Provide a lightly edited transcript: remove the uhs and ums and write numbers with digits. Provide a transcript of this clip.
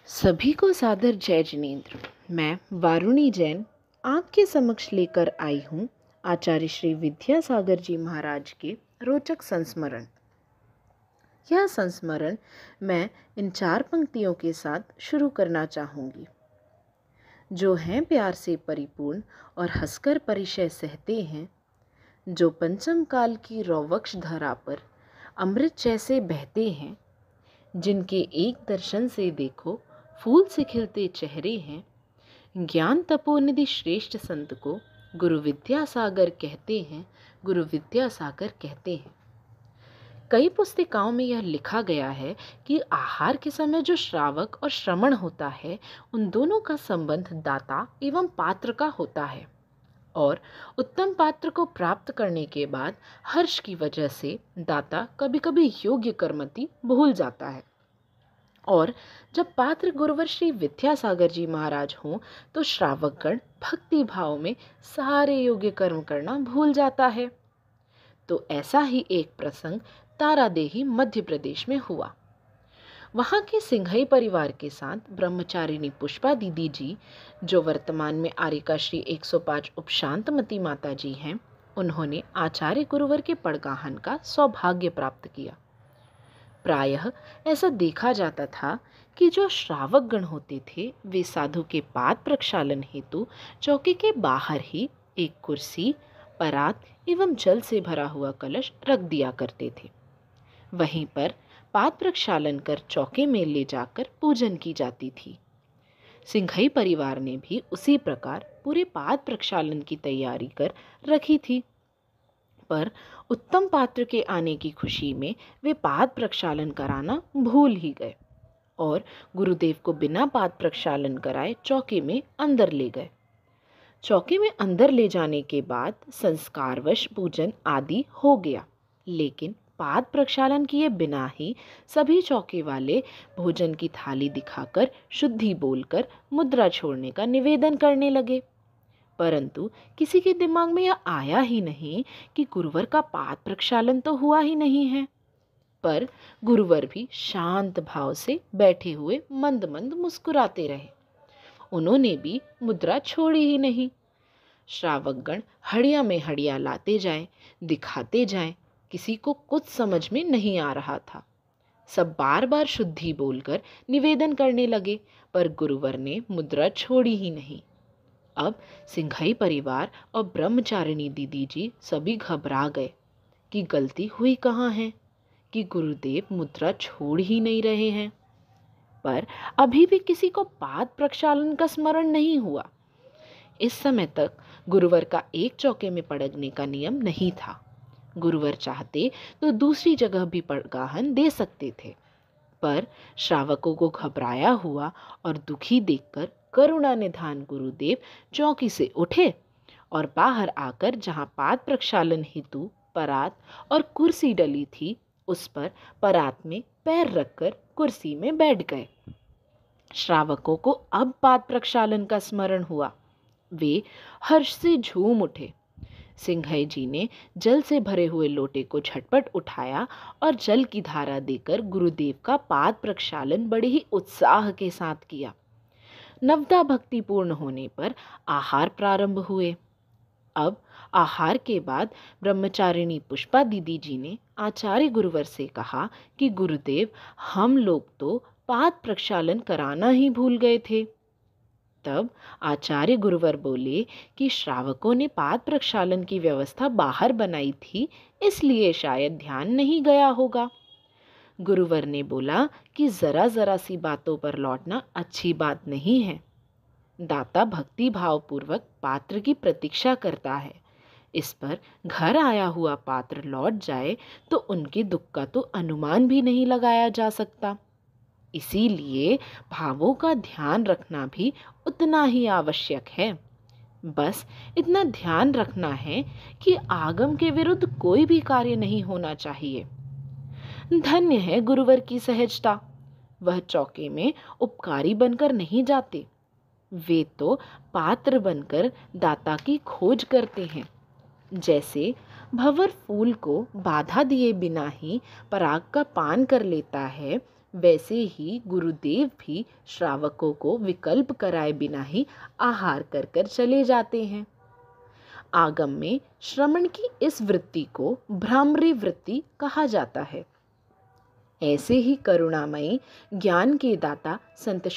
सभी को सादर जय जिनेन्द्र। मैं वारुणी जैन आपके समक्ष लेकर आई हूँ आचार्य श्री विद्यासागर जी महाराज के रोचक संस्मरण। यह संस्मरण मैं इन 4 पंक्तियों के साथ शुरू करना चाहूँगी। जो हैं प्यार से परिपूर्ण और हंसकर परिचय सहते हैं, जो पंचम काल की रौवक्ष धरा पर अमृत जैसे बहते हैं, जिनके एक दर्शन से देखो फूल से खिलते चेहरे हैं, ज्ञान तपोनिधि श्रेष्ठ संत को गुरु विद्यासागर कहते हैं, गुरु विद्यासागर कहते हैं। कई पुस्तिकाओं में यह लिखा गया है कि आहार के समय जो श्रावक और श्रमण होता है, उन दोनों का संबंध दाता एवं पात्र का होता है और उत्तम पात्र को प्राप्त करने के बाद हर्ष की वजह से दाता कभी कभी योग्य कर्मति भूल जाता है और जब पात्र गुरुवर श्री विद्यासागर जी महाराज हों तो श्रावकगण भक्ति भाव में सारे योग्य कर्म करना भूल जाता है। तो ऐसा ही एक प्रसंग तारादेही मध्य प्रदेश में हुआ। वहाँ के सिंघई परिवार के साथ ब्रह्मचारिणी पुष्पा दीदी जी, जो वर्तमान में आरिका श्री 105 उपशांतमती माता जी हैं, उन्होंने आचार्य गुरुवर के पड़गाहन का सौभाग्य प्राप्त किया। प्रायः ऐसा देखा जाता था कि जो श्रावक गण होते थे वे साधु के पाद प्रक्षालन हेतु चौकी के बाहर ही एक कुर्सी, परात एवं जल से भरा हुआ कलश रख दिया करते थे। वहीं पर पाद प्रक्षालन कर चौके में ले जाकर पूजन की जाती थी। सिंघई परिवार ने भी उसी प्रकार पूरे पाद प्रक्षालन की तैयारी कर रखी थी, पर उत्तम पात्र के आने की खुशी में वे पाद प्रक्षालन कराना भूल ही गए और गुरुदेव को बिना पाद प्रक्षालन कराए चौके में अंदर ले गए। चौके में अंदर ले जाने के बाद संस्कारवश पूजन आदि हो गया, लेकिन पाद प्रक्षालन किए बिना ही सभी चौके वाले भोजन की थाली दिखाकर शुद्धि बोलकर मुद्रा छोड़ने का निवेदन करने लगे। परंतु किसी के दिमाग में यह आया ही नहीं कि गुरुवर का पाद प्रक्षालन तो हुआ ही नहीं है। पर गुरुवर भी शांत भाव से बैठे हुए मंद मंद मुस्कुराते रहे। उन्होंने भी मुद्रा छोड़ी ही नहीं। श्रावकगण हड़िया में हड़िया लाते जाएं, दिखाते जाएं, किसी को कुछ समझ में नहीं आ रहा था। सब बार बार शुद्धि बोलकर निवेदन करने लगे, पर गुरुवर ने मुद्रा छोड़ी ही नहीं। अब सिंघई परिवार और ब्रह्मचारिणी दीदी जी सभी घबरा गए कि गलती हुई कहाँ है कि गुरुदेव मुद्रा छोड़ ही नहीं रहे हैं। पर अभी भी किसी को पाद प्रक्षालन का स्मरण नहीं हुआ। इस समय तक गुरुवर का एक चौके में पड़गने का नियम नहीं था। गुरुवर चाहते तो दूसरी जगह भी पड़गाहन दे सकते थे, पर श्रावकों को घबराया हुआ और दुखी देखकर करुणा निधान गुरुदेव चौकी से उठे और बाहर आकर जहाँ पाद प्रक्षालन हेतु परात और कुर्सी डली थी, उस पर परात में पैर रखकर कुर्सी में बैठ गए। श्रावकों को अब पाद प्रक्षालन का स्मरण हुआ। वे हर्ष से झूम उठे। सिंघई जी ने जल से भरे हुए लोटे को झटपट उठाया और जल की धारा देकर गुरुदेव का पाद प्रक्षालन बड़े ही उत्साह के साथ किया। नवदा भक्ति पूर्ण होने पर आहार प्रारंभ हुए। अब आहार के बाद ब्रह्मचारिणी पुष्पा दीदी जी ने आचार्य गुरुवर से कहा कि गुरुदेव, हम लोग तो पाद प्रक्षालन कराना ही भूल गए थे। तब आचार्य गुरुवर बोले कि श्रावकों ने पाद प्रक्षालन की व्यवस्था बाहर बनाई थी, इसलिए शायद ध्यान नहीं गया होगा। गुरुवर ने बोला कि जरा जरा सी बातों पर लौटना अच्छी बात नहीं है। दाता भक्ति भाव पूर्वक पात्र की प्रतीक्षा करता है। इस पर घर आया हुआ पात्र लौट जाए तो उनके दुख का तो अनुमान भी नहीं लगाया जा सकता। इसीलिए भावों का ध्यान रखना भी उतना ही आवश्यक है। बस इतना ध्यान रखना है कि आगम के विरुद्ध कोई भी कार्य नहीं होना चाहिए। धन्य है गुरुवर की सहजता। वह चौके में उपकारी बनकर नहीं जाते, वे तो पात्र बनकर दाता की खोज करते हैं। जैसे भंवर फूल को बाधा दिए बिना ही पराग का पान कर लेता है, वैसे ही गुरुदेव भी श्रावकों को विकल्प कराए बिना ही आहार कर कर चले जाते हैं। आगम में श्रमण की इस वृत्ति को भ्रामरी वृत्ति कहा जाता है। ऐसे ही करुणामयी ज्ञान के दाता संत